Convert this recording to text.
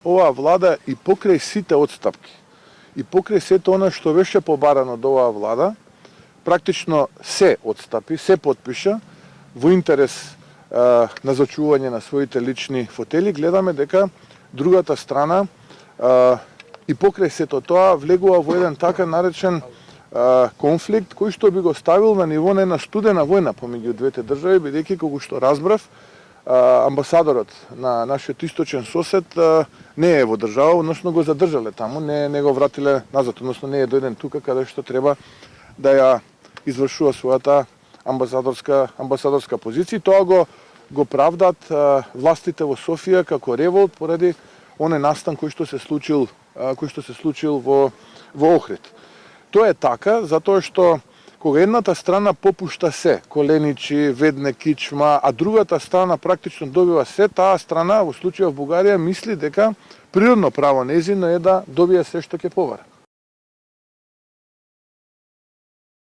оваа влада и покрај сите отстапки, и покрај сето она што беше побарано од оваа влада, практично се отстапи, се потпиша во интерес на зачување на своите лични фотели. Гледаме дека другата страна и покрај сето тоа влегува во еден така наречен конфликт кој што би го ставил на ниво на студена војна помеѓу двете држави, бидејќи како што разбрав, амбасадорот на нашиот источен сосед не е во држава, односно го задржале таму, не го вратиле назад, односно не е дојден тука каде што треба да ја извршува својата амбасадорска позиција. Тоа го правдат властите во Софија како револт поради оној настан кој што се случил во Охрид. Тоа е така затоа што кога едната страна попушта се, коленичи, ведне, кичма, а другата страна практично добива се, таа страна, во случајот во Бугарија, мисли дека природно право нејзино е да добие се што ќе побара.